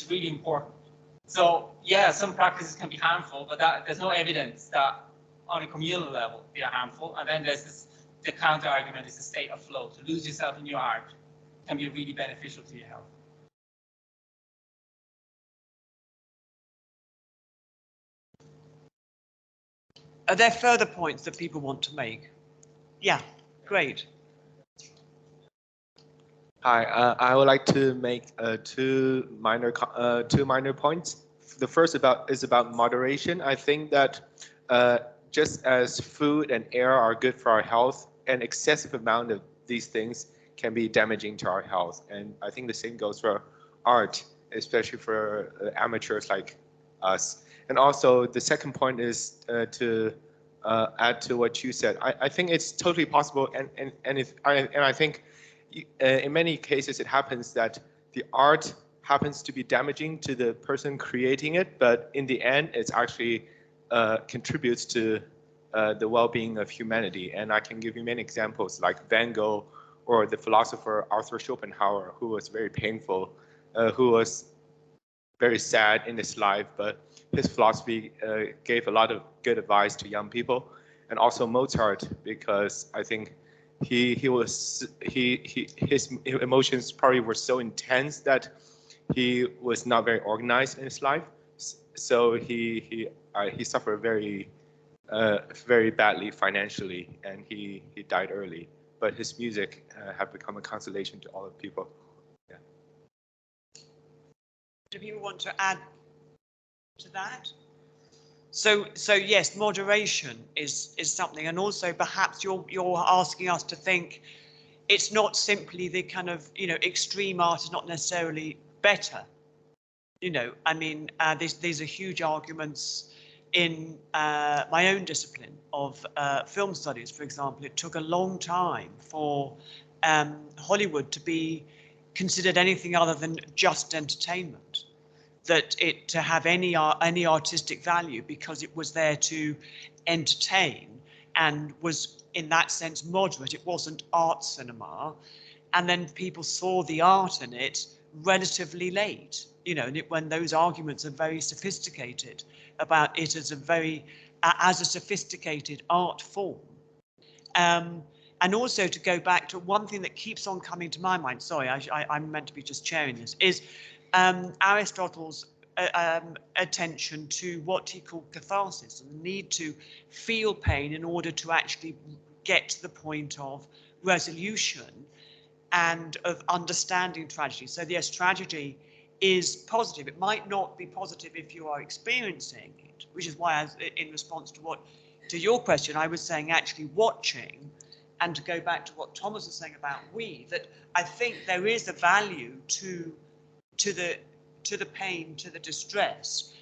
really important. So yeah, some practices can be harmful, but there's no evidence that on a communal level they are harmful. And then there's the counter argument is the state of flow. To lose yourself in your art can be really beneficial to your health. Are there further points that people want to make? Yeah, great. Hi, I would like to make two minor points. The first is about moderation. I think that just as food and air are good for our health, an excessive amount of these things can be damaging to our health. And I think the same goes for art, especially for amateurs like us. And also the second point is to add to what you said. I think it's totally possible, and I think in many cases it happens that the art happens to be damaging to the person creating it, but in the end it's actually contributes to the well-being of humanity. And I can give you many examples like Van Gogh or the philosopher Arthur Schopenhauer, who was very painful, who was very sad in his life, but his philosophy gave a lot of good advice to young people. And also Mozart, because I think his emotions probably were so intense that he was not very organized in his life. So he suffered very badly financially, and he died early. But his music have become a consolation to all the people. Yeah. Do people want to add to that? So yes, moderation is something, and also perhaps you're asking us to think it's not simply the kind of, extreme art is not necessarily better. I mean, these are huge arguments in my own discipline of film studies, for example. It took a long time for Hollywood to be considered anything other than just entertainment, that it to have any artistic value, because it was there to entertain and was in that sense moderate. It wasn't art cinema. And then people saw the art in it relatively late, when those arguments are very sophisticated about it as a sophisticated art form. And also to go back to one thing that keeps on coming to my mind, sorry, I'm meant to be just chairing this, is Aristotle's attention to what he called catharsis, and the need to feel pain in order to actually get to the point of resolution and of understanding tragedy. So yes, tragedy is positive. It might not be positive if you are experiencing it, which is why, in response to your question, I was saying actually watching, and to go back to what Thomas was saying about that I think there is a value to the pain, to the distress.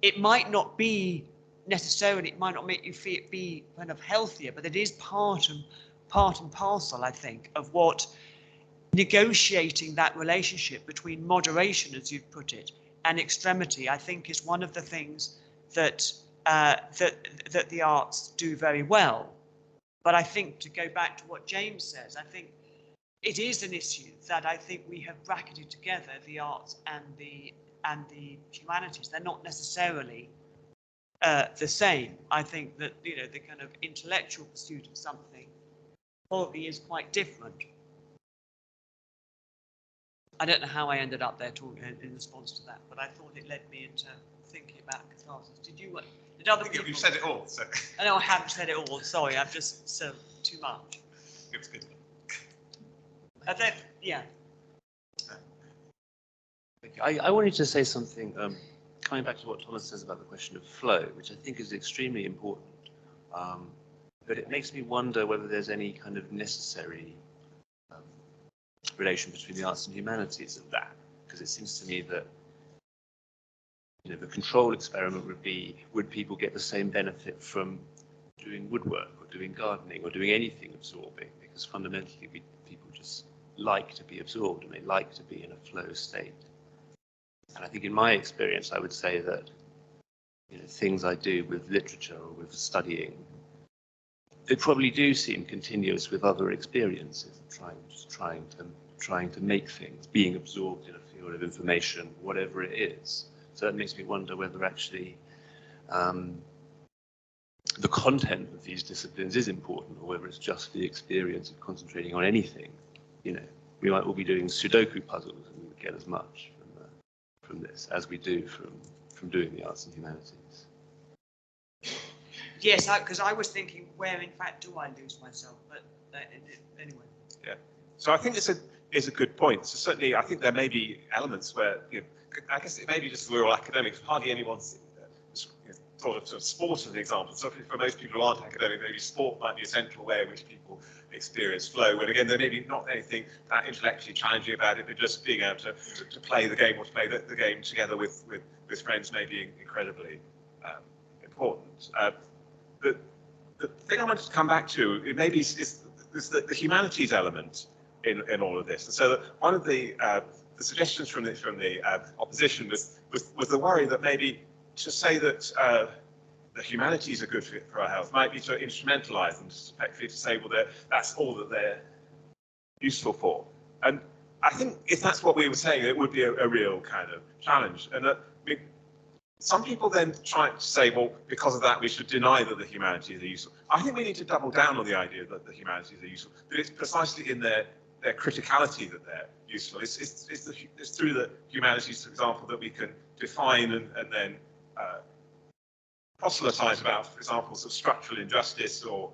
It might not be necessarily, it might not make you be kind of healthier, but it is part and parcel, I think, of what negotiating that relationship between moderation, as you've put it, and extremity, I think, is one of the things that that the arts do very well. But I think, to go back to what James says, I think it is an issue that I think we have bracketed together, the arts and the humanities. They're not necessarily the same. I think that, you know, the kind of intellectual pursuit of something probably is quite different. I don't know how I ended up there talking in response to that, but I thought it led me into thinking about catharsis. Did you? Did other people? You've said it all. So. I know I haven't said it all. Sorry, I've just said too much. It was good. Yeah. I wanted to say something, coming back to what Thomas says about the question of flow, which I think is extremely important. But it makes me wonder whether there's any kind of necessary relation between the arts and humanities and that, because it seems to me that, you know, the control experiment would be, would people get the same benefit from doing woodwork or doing gardening or doing anything absorbing? Because fundamentally people just like to be absorbed and they like to be in a flow state. And I think in my experience, I would say that, you know, things I do with literature or with studying, they probably do seem continuous with other experiences, trying to make things, being absorbed in a field of information, whatever it is. So that makes me wonder whether actually the content of these disciplines is important, or whether it's just the experience of concentrating on anything. You know, we might all be doing Sudoku puzzles and we would get as much from this as we do from doing the arts and humanities. Yes, because I was thinking, where in fact do I lose myself? But anyway. Yeah. So I think it's a good point. So certainly, I think there may be elements where, you know, I guess it may be just we're all academics. Hardly anyone's thought of sort of sport as an example. So for most people who aren't academic, maybe sport might be a central way in which people experience flow. And again, there may be not anything that intellectually challenging about it, but just being able to play the game or to play the game together with friends may be incredibly important. The thing I wanted to come back to, it maybe is the humanities element in all of this. And so one of the suggestions from the opposition was the worry that maybe to say that the humanities are good for our health might be to instrumentalize them, effectively to say, well, that's all that they're useful for. And I think if that's what we were saying, it would be a real kind of challenge. And some people then try to say, well, because of that, we should deny that the humanities are useful. I think we need to double down on the idea that the humanities are useful, but it's precisely in their criticality that they're useful. It's through the humanities, for example, that we can define and then proselytize about, for example, sort of structural injustice or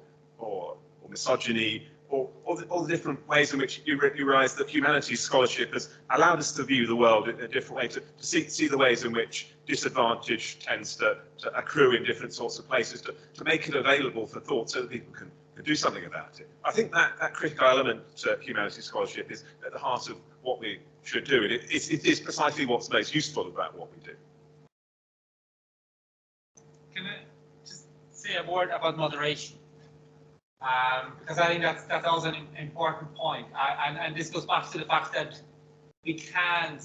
misogyny, or all the different ways in which you realize that humanities scholarship has allowed us to view the world in a different way, to see the ways in which disadvantage tends to accrue in different sorts of places, to make it available for thought so that people can do something about it. I think that critical element to humanities scholarship is at the heart of what we should do. And it is precisely what's most useful about what we do. Can I just say a word about moderation? Because I think that's also an important point. And this goes back to the fact that we can't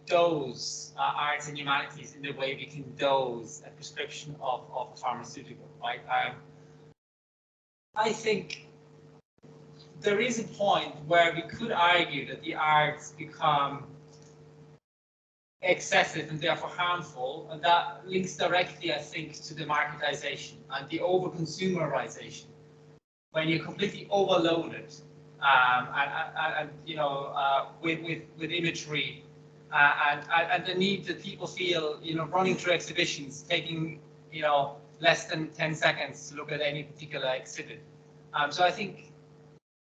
dose arts and humanities in the way we can dose a prescription of a pharmaceutical, right? I think there is a point where we could argue that the arts become excessive and therefore harmful, and that links directly, I think, to the marketization and the over-consumerization. When you're completely overloaded and you know, with imagery and the need that people feel, you know, running through exhibitions, taking, you know, less than 10 seconds to look at any particular exhibit. So I think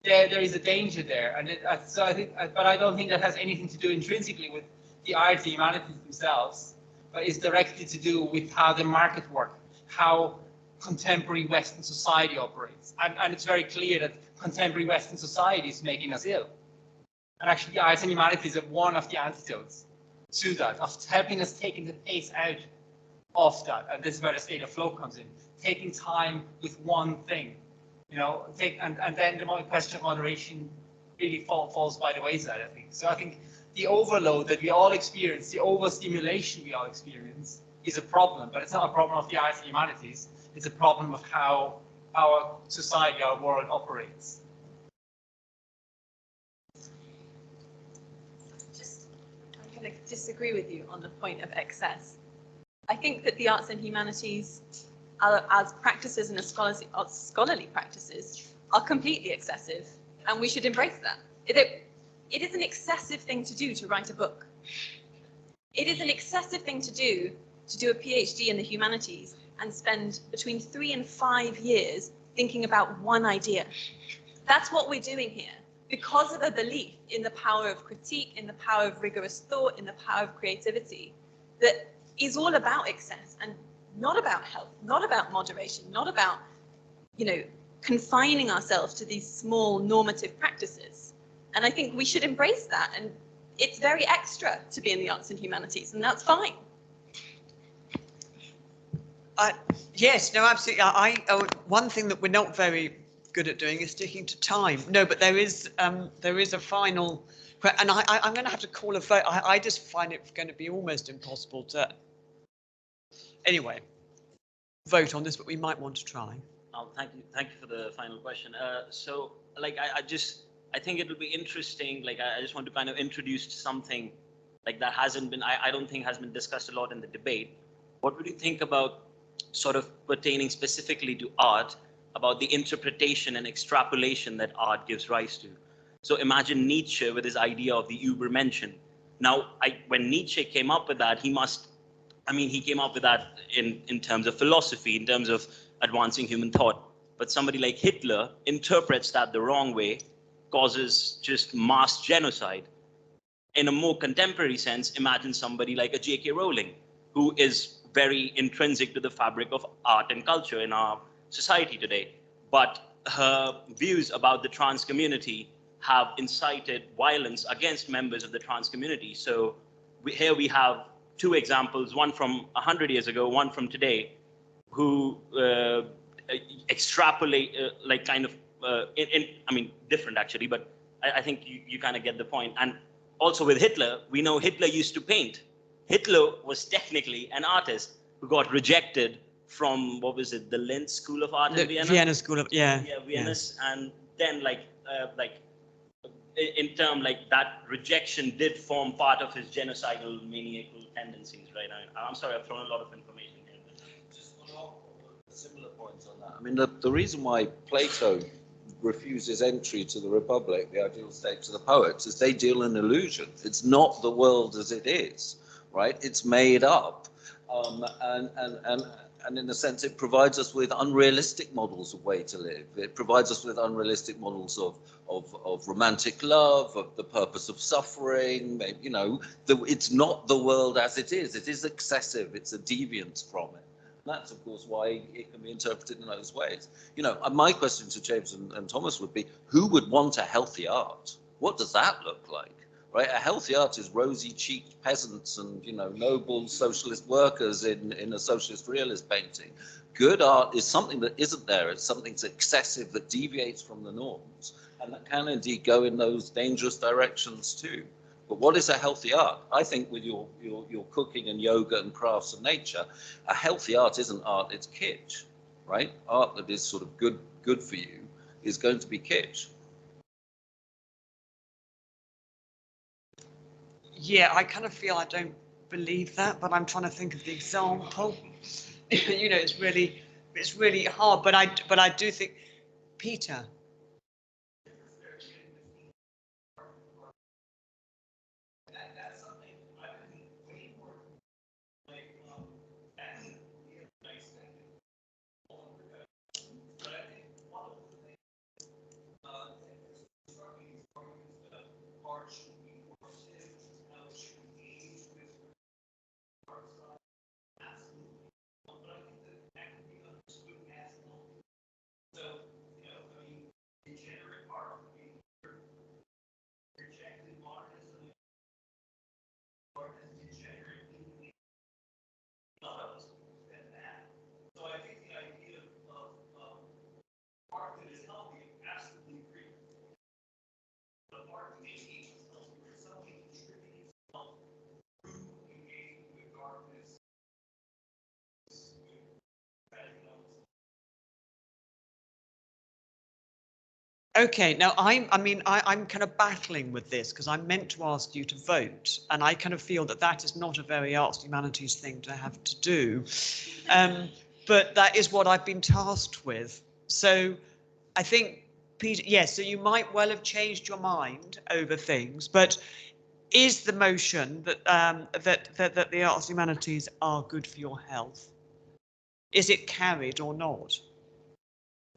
there is a danger there, and so I think, but I don't think that has anything to do intrinsically with the arts and humanities themselves, but is directly to do with how the market works, how contemporary Western society operates. And it's very clear that contemporary Western society is making us ill. And actually, the arts and humanities are one of the antidotes to that, of helping us taking the pace out of that. And this is where the state of flow comes in, taking time with one thing, you know, and then the question of moderation really falls by the wayside, I think. So I think the overload that we all experience, the overstimulation we all experience, is a problem, but it's not a problem of the arts and humanities. It's a problem of how our society, our world operates. I'm going to disagree with you on the point of excess. I think that the arts and humanities, as practices and as scholarly practices, are completely excessive, and we should embrace that. It is an excessive thing to do to write a book. It is an excessive thing to do a PhD in the humanities and spend between 3 and 5 years thinking about one idea. That's what we're doing here, because of a belief in the power of critique, in the power of rigorous thought, in the power of creativity, that is all about excess and not about health, not about moderation, not about, you know, confining ourselves to these small normative practices. And I think we should embrace that. And it's very extra to be in the arts and humanities, and that's fine. Yes, no, absolutely. One thing that we're not very good at doing is sticking to time. No, but there is a final, and I'm going to have to call a vote. I just find it going to be almost impossible to, anyway, vote on this, but we might want to try. Thank you for the final question. So, like, I think it will be interesting. Like, I just want to kind of introduce something like that hasn't been, I don't think has been discussed a lot in the debate. What would you think about sort of pertaining specifically to art, about the interpretation and extrapolation that art gives rise to? So imagine Nietzsche with his idea of the Übermenschen. Now, when Nietzsche came up with that, he came up with that in terms of philosophy, in terms of advancing human thought. But somebody like Hitler interprets that the wrong way, causes just mass genocide. In a more contemporary sense, imagine somebody like a J.K. Rowling, who is very intrinsic to the fabric of art and culture in our society today. But her views about the trans community have incited violence against members of the trans community. So here we have 2 examples, one from 100 years ago, one from today, who extrapolate, different actually, but I think you kind of get the point. And also with Hitler, we know Hitler used to paint. Hitler was technically an artist who got rejected from, what was it, the Linz School of Art in Vienna? Vienna School of, yeah. Yeah, Vienna. Yes. And then that rejection did form part of his genocidal maniacal tendencies, right? I'm sorry, I've thrown a lot of information here. Just a similar point on that. I mean, the reason why Plato refuses entry to the Republic, the ideal state to the poets, is they deal in illusions. It's not the world as it is, right? It's made up. And in a sense, it provides us with unrealistic models of way to live. It provides us with unrealistic models of romantic love, of the purpose of suffering. You know, it's not the world as it is. It is excessive. It's a deviance from it. And that's, of course, why it can be interpreted in those ways. You know, my question to James and Thomas would be, who would want a healthy art? What does that look like? Right, a healthy art is rosy-cheeked peasants and, you know, noble socialist workers in a socialist realist painting. Good art is something that isn't there. It's something that's excessive, that deviates from the norms, and that can indeed go in those dangerous directions too. But what is a healthy art? I think with your cooking and yoga and crafts and nature, a healthy art isn't art, it's kitsch, right? Art that is sort of good for you is going to be kitsch. Yeah, I kind of feel I don't believe that, but I'm trying to think of the example. You know, it's really hard, but I do think, Peter. Okay, now I'm kind of battling with this because I'm meant to ask you to vote, and I kind of feel that that is not a very arts and humanities thing to have to do, but that is what I've been tasked with. So I think, Peter, yes, so you might well have changed your mind over things, but is the motion that that the arts and humanities are good for your health, is it carried or not?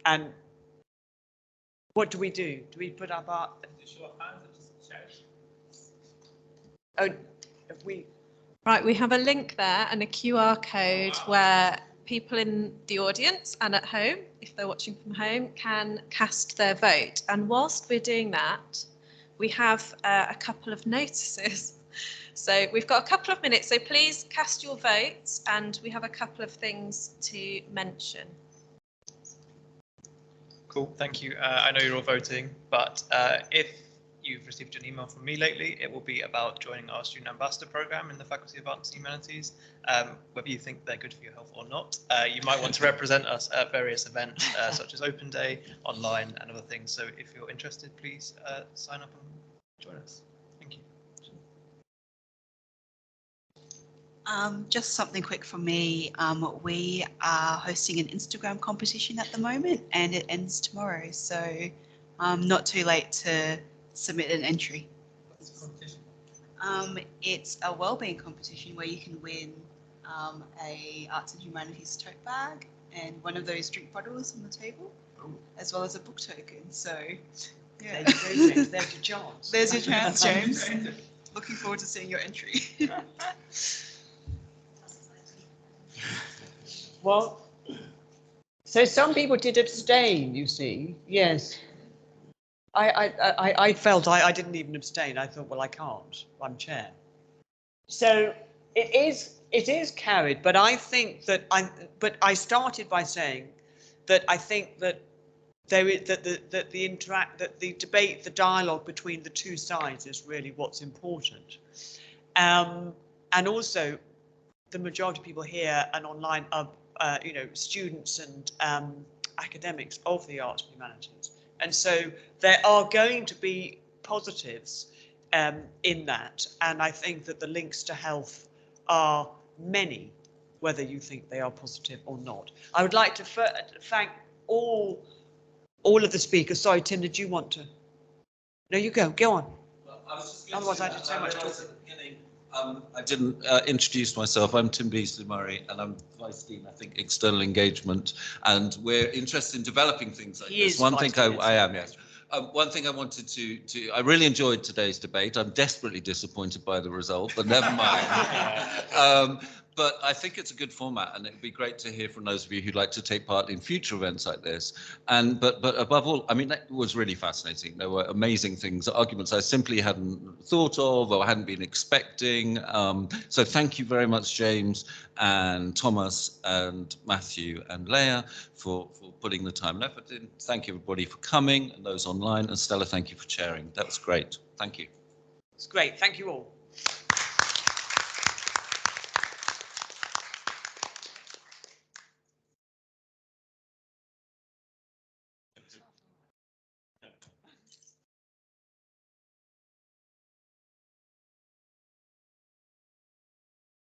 And what do we do? Do we put up our... Oh, if we... Right, we have a link there and a QR code where people in the audience and at home, if they're watching from home, can cast their vote. And whilst we're doing that, we have a couple of notices. So we've got a couple of minutes, so please cast your votes, and we have a couple of things to mention. Cool, thank you. I know you're all voting, but if you've received an email from me lately, it will be about joining our Student Ambassador Programme in the Faculty of Arts and Humanities. Whether you think they're good for your health or not, you might want to represent us at various events such as Open Day, online and other things. So if you're interested, please sign up and join us. Thank you. Just something quick from me. We are hosting an Instagram competition at the moment, and it ends tomorrow. So not too late to submit an entry. What's the competition? It's a wellbeing competition where you can win a arts and humanities tote bag and one of those drink bottles on the table, as well as a book token. So yeah, There you go, James. There's your chance. There's your chance, James. Looking forward to seeing your entry. Well, so some people did abstain, you see. Yes. I felt I didn't even abstain. I thought, well, I can't. I'm chair. So it is carried, but I think that I started by saying that I think that there is that the debate, the dialogue between the two sides is really what's important. And also the majority of people here and online are students and academics of the arts and humanities. And so there are going to be positives in that. And I think that the links to health are many, whether you think they are positive or not. I would like to thank all of the speakers. Sorry, Tim, did you want to? No, you go on. Well, I was just Otherwise I did so much talking. I didn't introduce myself. I'm Tim Beasley-Murray, and I'm Vice Dean, I think, External Engagement, and we're interested in developing things like this. One thing I am, yes. One thing I wanted to, I really enjoyed today's debate. I'm desperately disappointed by the result, but never mind. But I think it's a good format, and it'd be great to hear from those of you who'd like to take part in future events like this. And but above all, I mean, that was really fascinating. There were amazing things, arguments I simply hadn't thought of or hadn't been expecting. So thank you very much, James and Thomas and Matthew and Leah for putting the time and effort in. Thank you everybody for coming, and those online. And Stella, thank you for chairing. That was great. Thank you. It's great. Thank you all.